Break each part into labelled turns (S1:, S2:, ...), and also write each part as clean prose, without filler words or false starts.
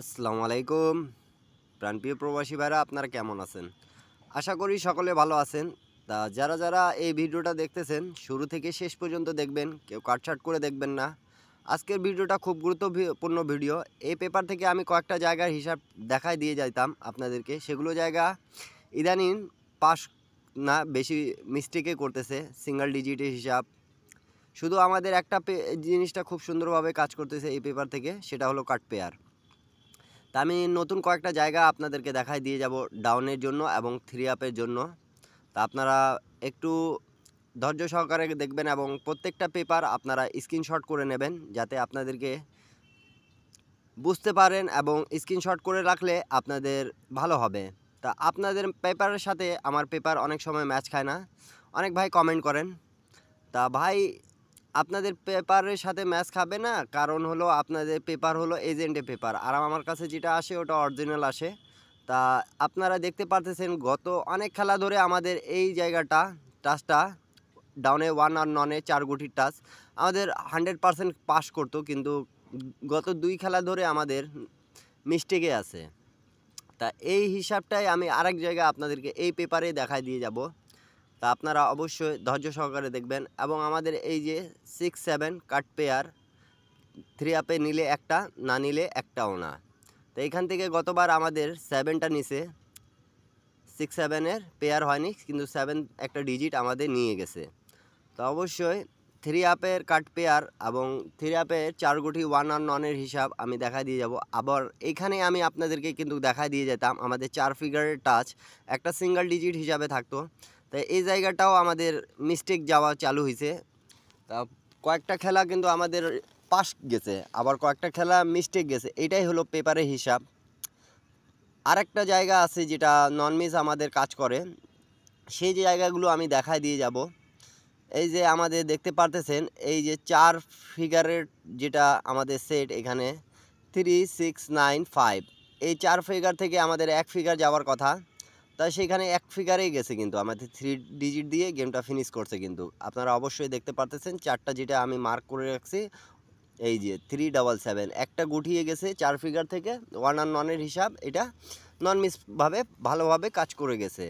S1: আসসালামু আলাইকুম প্রাণপ্রিয় প্রবাসী ভাইরা, আপনারা কেমন আছেন? আশা করি সকলে ভালো আছেন। তা যারা যারা এই ভিডিওটা দেখতেছেন শুরু থেকে শেষ পর্যন্ত দেখবেন, কেউ কাটছাট করে দেখবেন না। আজকের ভিডিওটা খুব গুরুত্বপূর্ণ ভিডিও। এই পেপার থেকে আমি কয়েকটা জায়গার হিসাব দেখাই দিয়ে যাইতাম আপনাদেরকে। সেগুলো জায়গা ইদানিং পাস না বেশি মিস্টেকে করতেছে, সিঙ্গেল ডিজিটের হিসাব। শুধু আমাদের একটা জিনিসটা খুব সুন্দরভাবে কাজ করতেছে এই পেপার থেকে, সেটা হলো কাট পেয়ার। তা আমি নতুন কয়েকটা জায়গা আপনাদেরকে দেখাই দিয়ে যাব ডাউনের জন্য এবং থ্রি আপের জন্য। তা আপনারা একটু ধৈর্য সহকারে দেখবেন এবং প্রত্যেকটা পেপার আপনারা স্ক্রিনশট করে নেবেন, যাতে আপনাদেরকে বুঝতে পারেন এবং স্ক্রিনশট করে রাখলে আপনাদের ভালো হবে। তা আপনাদের পেপারের সাথে আমার পেপার অনেক সময় ম্যাচ খায় না, অনেক ভাই কমেন্ট করেন। তা ভাই, আপনাদের পেপারের সাথে ম্যাচ খাবে না, কারণ হলো আপনাদের পেপার হলো এজেন্টে পেপার, আর আমার কাছে যেটা আসে ওটা অরিজিনাল আসে। তা আপনারা দেখতে পারতেছেন গত অনেক খেলা ধরে আমাদের এই জায়গাটা টাচটা ডাউনে ওয়ান আর ননে 4 গুটির টাচ আমাদের 100% পাস করতো, কিন্তু গত 2 খেলা ধরে আমাদের মিস্টেকে আছে। তা এই হিসাবটাই আমি আরেক জায়গায় আপনাদেরকে এই পেপারে দেখাই দিয়ে যাব। তা আপনারা অবশ্যই ধৈর্য সহকারে দেখবেন এবং আমাদের এই যে 6-7 কাট পেয়ার, থ্রি আপে নিলে একটা, না নিলে একটাও না। তো এইখান থেকে গতবার আমাদের 7টা নিচে, 6-7-এর পেয়ার হয়নি, কিন্তু 7 একটা ডিজিট আমাদের নিয়ে গেছে। তো অবশ্যই থ্রি আপের কাট পেয়ার এবং থ্রি আপের 4 গুটি ওয়ান আর ননের হিসাব আমি দেখা দিয়ে যাব। আবার এইখানে আমি আপনাদেরকে কিন্তু দেখা দিয়ে যেতাম আমাদের 4 ফিগারের টাচ একটা সিঙ্গেল ডিজিট হিসাবে থাকতো। তাই এই জায়গাটাও আমাদের মিস্টেক যাওয়া চালু হয়েছে। তা কয়েকটা খেলা কিন্তু আমাদের পাস গেছে, আবার কয়েকটা খেলা মিস্টেক গেছে, এটাই হলো পেপারের হিসাব। আরেকটা জায়গা আছে যেটা নন মিস আমাদের কাজ করে, সেই জায়গাগুলো আমি দেখায় দিয়ে যাব। এই যে আমাদের দেখতে পারতেছেন এই যে 4 ফিগারের যেটা আমাদের সেট, এখানে 3-6-9-5, এই 4 ফিগার থেকে আমাদের 1 ফিগার যাওয়ার কথা, তাই সেখানে 1 ফিগারেই গেছে, কিন্তু আমাদের 3 ডিজিট দিয়ে গেমটা ফিনিশ করছে। কিন্তু আপনারা অবশ্যই দেখতে পারতেছেন 4টা যেটা আমি মার্ক করে রাখছি, এই যে 3-7-7 একটা গুটিয়ে গেছে 4 ফিগার থেকে, ওয়ান আর ননের হিসাব এটা নন মিসভাবে ভালোভাবে কাজ করে গেছে।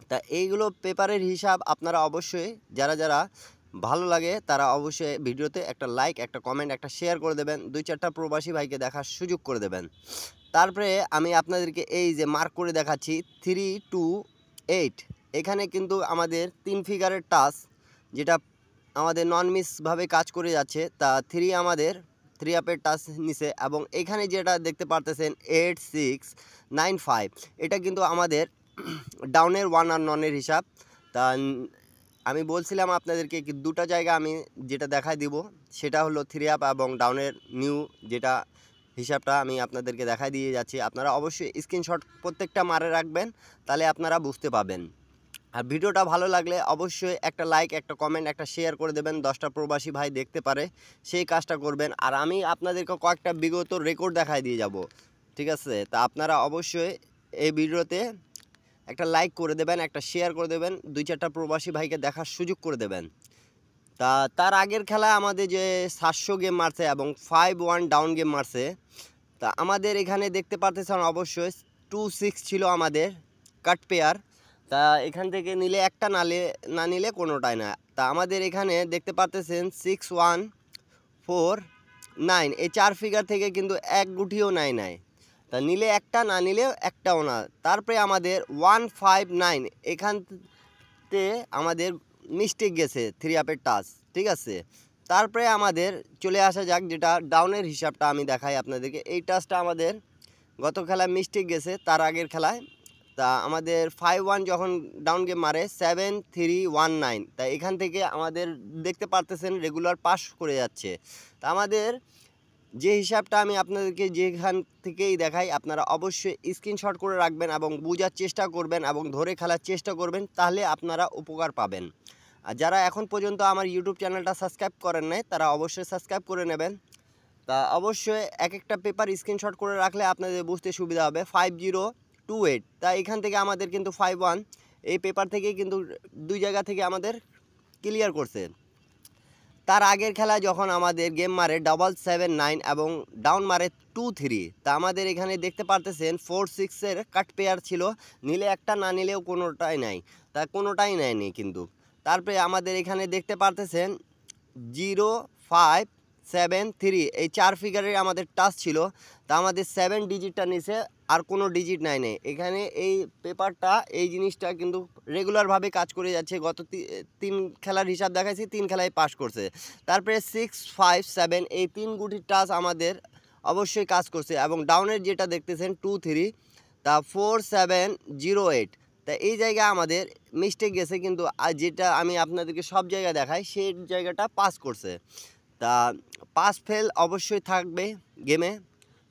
S1: তা এইগুলো পেপারের হিসাব আপনারা অবশ্যই যারা যারা ভালো লাগে তারা অবশ্যই ভিডিওতে একটা লাইক, একটা কমেন্ট, একটা শেয়ার করে দেবেন, 2-4টা প্রবাসী ভাইকে দেখার সুযোগ করে দেবেন। তারপরে আমি আপনাদেরকে এই যে মার্ক করে দেখাচ্ছি 3-2-8, এখানে কিন্তু আমাদের 3 ফিগারের টাচ যেটা আমাদের নন মিসভাবে কাজ করে যাচ্ছে। তা 3 আমাদের 3 আপের টাচ নিছে এবং এখানে যেটা দেখতে পারতেছেন 8-6-9-5, এটা কিন্তু আমাদের ডাউনের ওয়ান আর ননের হিসাব। তা আমি বলছিলাম আপনাদেরকে কি দুটো জায়গা আমি যেটা দেখাই দিব, সেটা হলো থ্রি আপ এবং ডাউনের নিউ যেটা হিসাবটা আমি আপনাদেরকে দেখাই দিয়ে যাচ্ছি। আপনারা অবশ্যই স্ক্রিনশট প্রত্যেকটা মারে রাখবেন, তাহলে আপনারা বুঝতে পাবেন। আর ভিডিওটা ভালো লাগলে অবশ্যই একটা লাইক, একটা কমেন্ট, একটা শেয়ার করে দেবেন, 10টা প্রবাসী ভাই দেখতে পারে সেই কাজটা করবেন। আর আমি আপনাদেরকে কয়েকটা বিগত রেকর্ড দেখাই দিয়ে যাব, ঠিক আছে? তা আপনারা অবশ্যই এই ভিডিওতে একটা লাইক করে দেবেন, একটা শেয়ার করে দেবেন, 2-4টা প্রবাসী ভাইকে দেখার সুযোগ করে দেবেন। তা তার আগের খেলা আমাদের যে 700 গেম মারছে এবং 5-1 ডাউন গেম মারছে। তা আমাদের এখানে দেখতে পারতেছেন অবশ্যই 2-6 ছিল আমাদের কাট পেয়ার। তা এখান থেকে নিলে একটা, না নিলে কোনোটাই না। তা আমাদের এখানে দেখতে পারতেছেন 6-1-4-9, এই 4 ফিগার থেকে কিন্তু 1 গুটিও নাই। তা নিলে একটা, না নিলে একটাও না। তারপরে আমাদের 1-5-9, এখানতে আমাদের মিস্টেক গেছে 3 আপের টাচ, ঠিক আছে? তারপরে আমাদের চলে আসা যাক যেটা ডাউনের হিসাবটা আমি দেখাই আপনাদেরকে। এই টাচটা আমাদের গত খেলায় মিস্টেক গেছে তার আগের খেলায়। তা আমাদের 5-1 যখন ডাউন গেম মারে 7-3-1-9, তা এখান থেকে আমাদের দেখতে পারতেছেন রেগুলার পাস করে যাচ্ছে। তা আমাদের যে হিসাবটা আমি আপনাদেরকে যেখান থেকেই দেখাই, আপনারা অবশ্যই স্ক্রিনশট করে রাখবেন এবং বোঝার চেষ্টা করবেন এবং ধরে খেলার চেষ্টা করবেন, তাহলে আপনারা উপকার পাবেন। আর যারা এখন পর্যন্ত আমার ইউটিউব চ্যানেলটা সাবস্ক্রাইব করেন নাই, তারা অবশ্যই সাবস্ক্রাইব করে নেবেন। তা অবশ্যই এক একটা পেপার স্ক্রিনশট করে রাখলে আপনাদের বুঝতে সুবিধা হবে। 5028, তা এখান থেকে আমাদের কিন্তু 51 এই পেপার থেকেই কিন্তু 2 জায়গা থেকে আমাদের ক্লিয়ার করছে। তার আগের খেলায় যখন আমাদের গেম মারে 779 এবং ডাউন মারে 2-3, তা আমাদের এখানে দেখতে পারতেছেন 4-6-এর কাট পেয়ার ছিল, নিলে একটা না নিলেও কোনোটাই নাই, তা কোনোটাই নেয়নি কিন্তু। তারপরে আমাদের এখানে দেখতে পারতেছেন 0573, এই 4 ফিগারের আমাদের টাচ ছিল, তা আমাদের 7 ডিজিটটা নিচে আর কোনো ডিজিট নাই নেই এখানে। এই পেপারটা এই জিনিসটা কিন্তু রেগুলারভাবে কাজ করে যাচ্ছে, গত 3 খেলার হিসাব দেখাইছি, 3 খেলায় পাস করছে। তারপরে 657 এই 3 গুটির টাচ আমাদের অবশ্যই কাজ করছে, এবং ডাউনের যেটা দেখতেছেন 2-3, তা 4708, তা এই জায়গায় আমাদের মিস্টেক গেছে, কিন্তু যেটা আমি আপনাদেরকে সব জায়গায় দেখাই সেই জায়গাটা পাস করছে। তা পাস ফেল অবশ্যই থাকবে গেমে,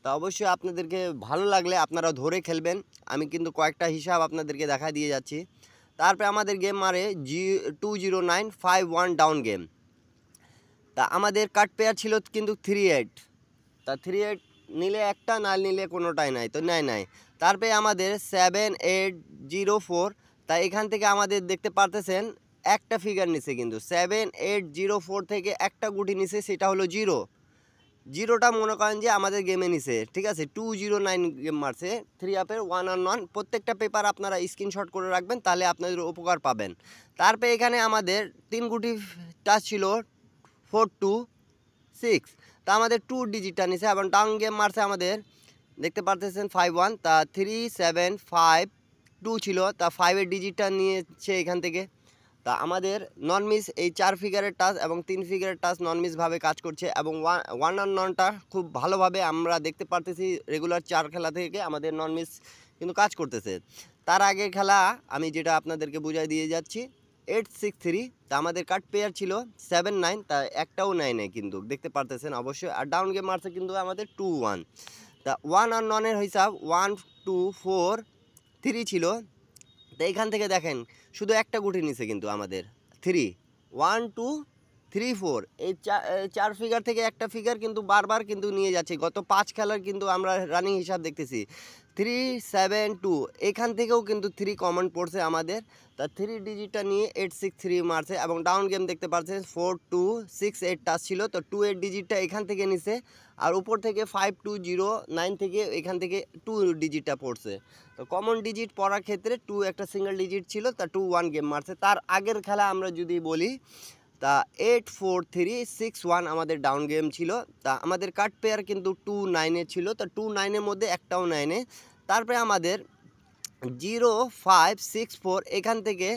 S1: তা অবশ্যই আপনাদেরকে ভালো লাগলে আপনারা ধরে খেলবেন। আমি কিন্তু কয়েকটা হিসাব আপনাদেরকে দেখা দিয়ে যাচ্ছি। তারপরে আমাদের গেম মারে 20951 ডাউন গেম, তা আমাদের কাট পেয়ার ছিল কিন্তু 38, তা 38 নিলে একটা, না নিলে কোনোটাই নাই, তো নাই। তারপরে আমাদের 7804, তা এখান থেকে আমাদের দেখতে পারতেছেন একটা ফিগার নিছে, কিন্তু 7804 থেকে একটা গুটি নিছে, সেটা হলো জিরোটা মনে করেন যে আমাদের গেমে নিছে, ঠিক আছে। 209 গেম মারছে 3 আপের 1-on-1। প্রত্যেকটা পেপার আপনারা স্ক্রিনশট করে রাখবেন, তাহলে আপনাদের উপকার পাবেন। তারপরে এখানে আমাদের 3 গুটি টাচ ছিল 426, তা আমাদের 2 ডিজিটটা নিছে, এবং ডাউন গেম মারছে আমাদের দেখতে পারতেছেন 51, তা 3752 ছিল, তা 5-এর ডিজিটটা নিয়েছে এখান থেকে। তা আমাদের নন মিস এই 4 ফিগারের টাচ এবং 3 ফিগারের টাচ নন মিসভাবে কাজ করছে, এবং 1-on-1টা খুব ভালোভাবে আমরা দেখতে পারতেছি। রেগুলার 4 খেলা থেকে আমাদের নন মিস কিন্তু কাজ করতেছে। তার আগের খেলা আমি যেটা আপনাদেরকে বুঝাই দিয়ে যাচ্ছি 863, তা আমাদের কাট পেয়ার ছিল 79, তা একটাও নেয় কিন্তু দেখতে পারতেছেন অবশ্যই। আর ডাউন গেম মারছে কিন্তু আমাদের 2-1, তা 1-on-1-এর হিসাব 1243 ছিল, তো এইখান থেকে দেখেন শুধু একটা গুটি নিছে কিন্তু আমাদের 3 1 2 3 4, এই 4 ফিগার থেকে একটা ফিগার কিন্তু বারবার কিন্তু নিয়ে যাচ্ছে। গত 5 খেলার কিন্তু আমরা রানিং হিসাব দেখতেছি 372, এখান থেকেও কিন্তু 3 কমন পড়ছে আমাদের, তা 3 ডিজিটটা নিয়ে 863 মারছে, এবং ডাউন গেম দেখতে পাচ্ছেন 4268 টাচ ছিল, তো 2 এর ডিজিটটা এখান থেকে নিছে, আর উপর থেকে 5209 থেকে এখান থেকে 2 ডিজিটটা পড়ছে। তো কমন ডিজিট পড়ার ক্ষেত্রে 2 একটা সিঙ্গেল ডিজিট ছিল, তা 2-1 গেম মারছে। তার আগের খেলা আমরা যদি বলি, তা 84361 আমাদের ডাউন গেম ছিল, তা আমাদের কাট পেয়ার কিন্তু 29-এ ছিল, তা 29-এর মধ্যে একটাও নেয়নি। তারপরে আমাদের 0564, এখান থেকে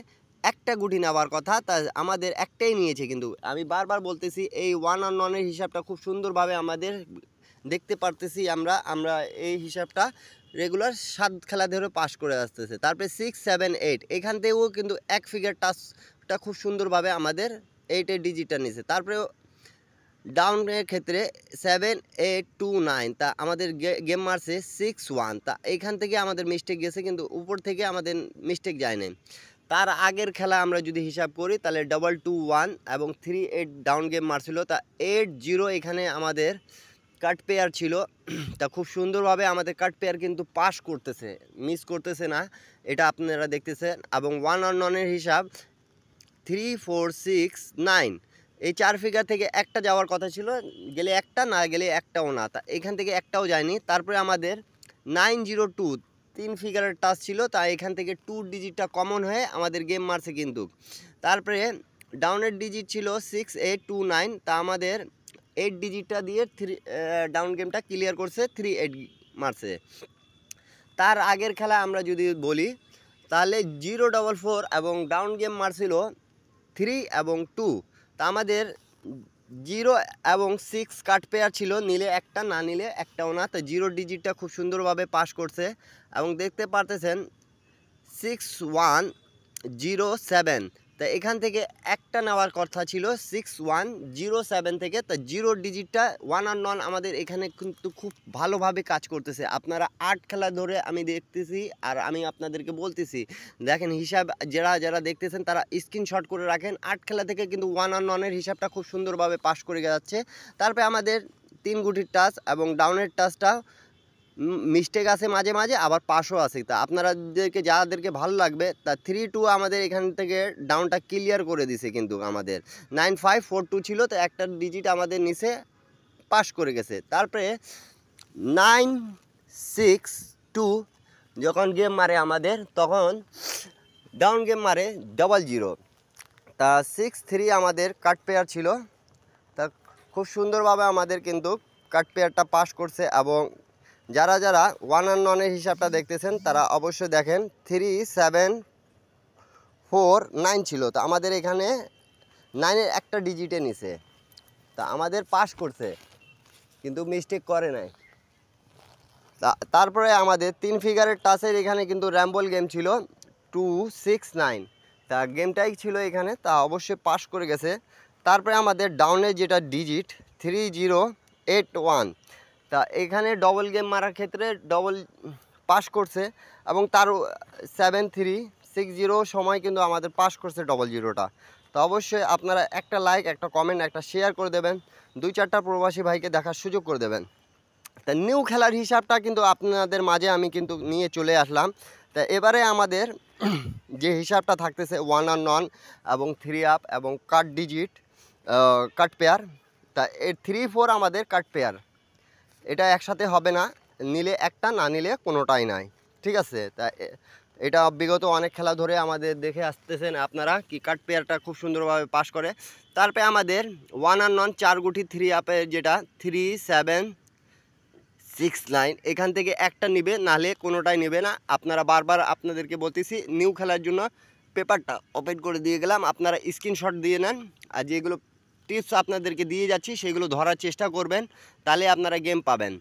S1: একটা গুটি নেওয়ার কথা, তা আমাদের একটাই নিয়েছে, কিন্তু আমি বারবার বলতেছি এই 1-on-1-এর হিসাবটা খুব সুন্দরভাবে আমাদের দেখতে পারতেছি। আমরা এই হিসাবটা রেগুলার 7 খেলা ধরে পাস করে আসতেছে। তারপরে 678, এখান থেকেও কিন্তু এক ফিগার টাচটা খুব সুন্দরভাবে আমাদের 8-এর ডিজিটটা নিছে। তারপরে ডাউনের ক্ষেত্রে 7829, তা আমাদের গেম মারছে 61, তা এইখান থেকে আমাদের মিস্টেক গেছে, কিন্তু উপর থেকে আমাদের মিস্টেক যায় নাই। তার আগের খেলা আমরা যদি হিসাব করি তাহলে 221 এবং 38 ডাউন গেম মারছিল, তা 80 এখানে আমাদের কাট পেয়ার ছিল, তা খুব সুন্দরভাবে আমাদের কাট পেয়ার কিন্তু পাস করতেছে, মিস করতেছে না, এটা আপনারা দেখতেছেন। এবং 1-on-1-এর হিসাব 3469, এই 4 ফিগার থেকে একটা যাওয়ার কথা ছিল, গেলে একটা, না গেলে একটাও না, তা এখান থেকে একটাও যায়নি। তারপরে আমাদের 902 3 ফিগারের টাচ ছিল, তা এখান থেকে 2 ডিজিটটা কমন হয়ে আমাদের গেম মারছে কিন্তু। তারপরে ডাউনের ডিজিট ছিল 6829, তা আমাদের 8 ডিজিটটা দিয়ে ডাউন গেমটা ক্লিয়ার করছে, 38 মারছে। তার আগের খেলা আমরা যদি বলি তাহলে 044 এবং ডাউন গেম মারছিল 3 এবং 2, তা আমাদের 0 এবং 6 কাট পেয়ার ছিল, নিলে একটা, না নিলে একটাও না, তো 0 ডিজিটটা খুব সুন্দরভাবে পাস করছে। এবং দেখতে পারতেছেন 6107, তা এখান থেকে একটা নেওয়ার কথা ছিল 6107 থেকে, তা 0 ডিজিটটা 1-on-1 আমাদের এখানে কিন্তু খুব ভালোভাবে কাজ করতেছে। আপনারা 8 খেলা ধরে আমি দেখতেছি, আর আমি আপনাদেরকে বলতেছি দেখেন হিসাব, যারা দেখতেছেন তারা স্ক্রিনশট করে রাখেন। 8 খেলা থেকে কিন্তু 1-on-1-এর হিসাবটা খুব সুন্দরভাবে পাস করে যাচ্ছে। তারপরে আমাদের 3 গুটির টাচ এবং ডাউনের টাচটা মিস্টেক আছে মাঝে মাঝে, আবার পাসও আছে। তা আপনারাদেরকে যাদেরকে ভালো লাগবে তা 3-2 আমাদের এখান থেকে ডাউনটা ক্লিয়ার করে দিছে, কিন্তু আমাদের 9542 ছিল, তো একটা ডিজিট আমাদের নিচে পাস করে গেছে। তারপরে 962 যখন গেম মারে আমাদের, তখন ডাউন গেম মারে 00। তা 6-3 আমাদের কাট পেয়ার ছিল। তা খুব সুন্দরভাবে আমাদের কিন্তু কাট পেয়ারটা পাস করছে। এবং যারা যারা 1 আর ননের হিসাবটা দেখতেছেন তারা অবশ্যই দেখেন 3749 ছিল, তো আমাদের এখানে 9-এর একটা ডিজিটে নিছে, তা আমাদের পাস করছে কিন্তু মিস্টেক করে নাই। তারপরে আমাদের 3 ফিগারের টাচের এখানে কিন্তু র্যাম্বল গেম ছিল 269, তা গেমটাই ছিল এখানে, তা অবশ্যই পাস করে গেছে। তারপরে আমাদের ডাউনের যেটা ডিজিট 3081, তা এখানে ডবল গেম মারার ক্ষেত্রে ডবল পাস করছে, এবং তার 7360 সময় কিন্তু আমাদের পাস করছে 00টা। তো অবশ্যই আপনারা একটা লাইক, একটা কমেন্ট, একটা শেয়ার করে দেবেন, 2-4টা প্রবাসী ভাইকে দেখার সুযোগ করে দেবেন। তা নিউ খেলার হিসাবটা কিন্তু আপনাদের মাঝে আমি কিন্তু নিয়ে চলে আসলাম। তা এবারে আমাদের যে হিসাবটা থাকতেছে 1 আর নন এবং 3 আপ এবং কাট ডিজিট কাট পেয়ার, তা এর 3-4 আমাদের কাট পেয়ার, এটা একসাথে হবে না, নিলে একটা, না নিলে কোনোটাই নাই, ঠিক আছে। তা এটা বিগত অনেক খেলা ধরে আমাদের দেখে আসতেছেন আপনারা কি কাট পেয়ারটা খুব সুন্দরভাবে পাস করে। তারপরে আমাদের 1 আর নন 4 গুটি 3 আপের যেটা 3769, এখান থেকে একটা নিবে, নাহলে কোনোটাই নেবে না। আপনারা বারবার আপনাদেরকে বলতেছি নিউ খেলার জন্য পেপারটা ওপেন করে দিয়ে গেলাম, আপনারা স্ক্রিনশট দিয়ে নেন, আর যেগুলো টিপস আপনাদেরকে দিয়ে যাচ্ছি সেগুলো ধরার চেষ্টা করবেন, তাহলে আপনারা গেম পাবেন।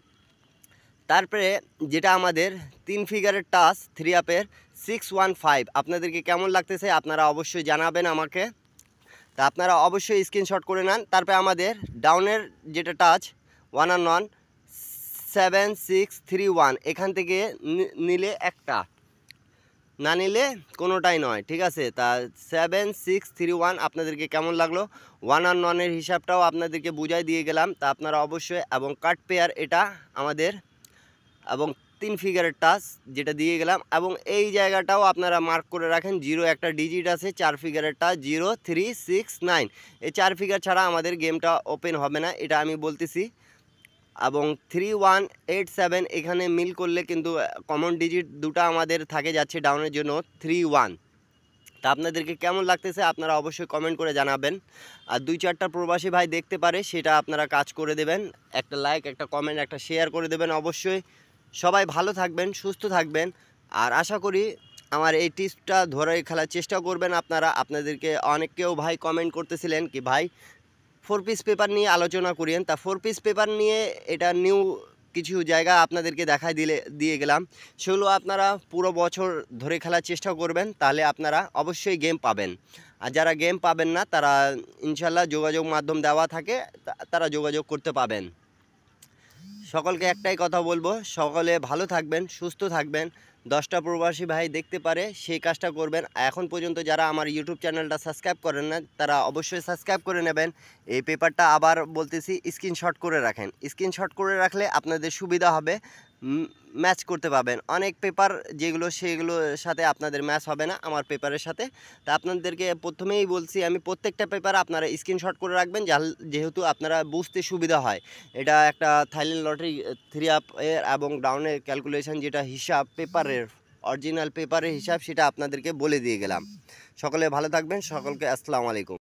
S1: তারপরে যেটা আমাদের 3 ফিগারের টাচ 3 আপের 615, আপনাদেরকে কেমন লাগতেছে আপনারা অবশ্যই জানাবেন আমাকে, তা আপনারা অবশ্যই স্ক্রিনশট করে নেন। তারপরে আমাদের ডাউনের যেটা টাচ 1 আর নন 7631, এখান থেকে নিলে একটা, না নিলে কোনোটাই নয়, ঠিক আছে। তা 7631 আপনাদেরকে কেমন লাগলো, 1 আর ননের হিসাবটাও আপনাদেরকে বুঝাই দিয়ে গেলাম, তা আপনারা অবশ্যই, এবং কাট পেয়ার এটা আমাদের, এবং 3 ফিগারের টাচ যেটা দিয়ে গেলাম, এবং এই জায়গাটাও আপনারা মার্ক করে রাখেন, 0 একটা ডিজিট আছে, 4 ফিগারের টাচ 0369, এই 4 ফিগার ছাড়া আমাদের গেমটা ওপেন হবে না, এটা আমি বলতেছি। এবং 3187 এখানে মিল করলে কিন্তু কমন ডিজিট দুটো আমাদের থাকে যাচ্ছে ডাউনের জন্য 31। তা আপনাদেরকে কেমন লাগতেছে আপনারা অবশ্যই কমেন্ট করে জানাবেন, আর 2-4টা প্রবাসী ভাই দেখতে পারে সেটা আপনারা কাজ করে দেবেন, একটা লাইক, একটা কমেন্ট, একটা শেয়ার করে দেবেন অবশ্যই। সবাই ভালো থাকবেন, সুস্থ থাকবেন, আর আশা করি আমার এই টিপসটা ধরে খেলার চেষ্টা করবেন আপনারা। আপনাদেরকে অনেকেও ভাই কমেন্ট করতেছিলেন কি ভাই 4 পিস পেপার নিয়ে আলোচনা করিয়েন, তা 4 পিস পেপার নিয়ে এটা নিউ কিছু জায়গা আপনাদেরকে দিয়ে গেলাম, সেগুলো আপনারা পুরো বছর ধরে খেলার চেষ্টা করবেন, তাহলে আপনারা অবশ্যই গেম পাবেন। আর যারা গেম পাবেন না তারা ইনশাল্লাহ যোগাযোগ মাধ্যম দেওয়া থাকে, তারা যোগাযোগ করতে পাবেন। সকলকে একটাই কথা বলবো, সকলে ভালো থাকবেন, সুস্থ থাকবেন, 10টা প্রবাসী ভাই দেখতে পারে সেই কাজটা করবেন। এখন পর্যন্ত যারা আমার ইউটিউব চ্যানেলটা সাবস্ক্রাইব করেন না তারা অবশ্যই সাবস্ক্রাইব করে নেবেন। এই পেপারটা আবার বলতেছি স্ক্রিনশট করে রাখেন, স্ক্রিনশট করে রাখলে আপনাদের সুবিধা হবে, ম্যাচ করতে পাবেন। অনেক পেপার যেগুলো সেগুলোর সাথে আপনাদের ম্যাচ হবে না আমার পেপারের সাথে, তা আপনাদেরকে প্রথমেই বলছি আমি প্রত্যেকটা পেপার আপনারা স্ক্রিনশট করে রাখবেন, যেহেতু আপনারা বুঝতে সুবিধা হয়। এটা একটা থাইল্যান্ড লটারি 3 আপ এর এবং ডাউনের ক্যালকুলেশন যেটা হিসাব পেপারের অরিজিনাল পেপারের হিসাব সেটা আপনাদেরকে বলে দিয়ে গেলাম। সকলে ভালো থাকবেন, সকলকে আসসালামু আলাইকুম।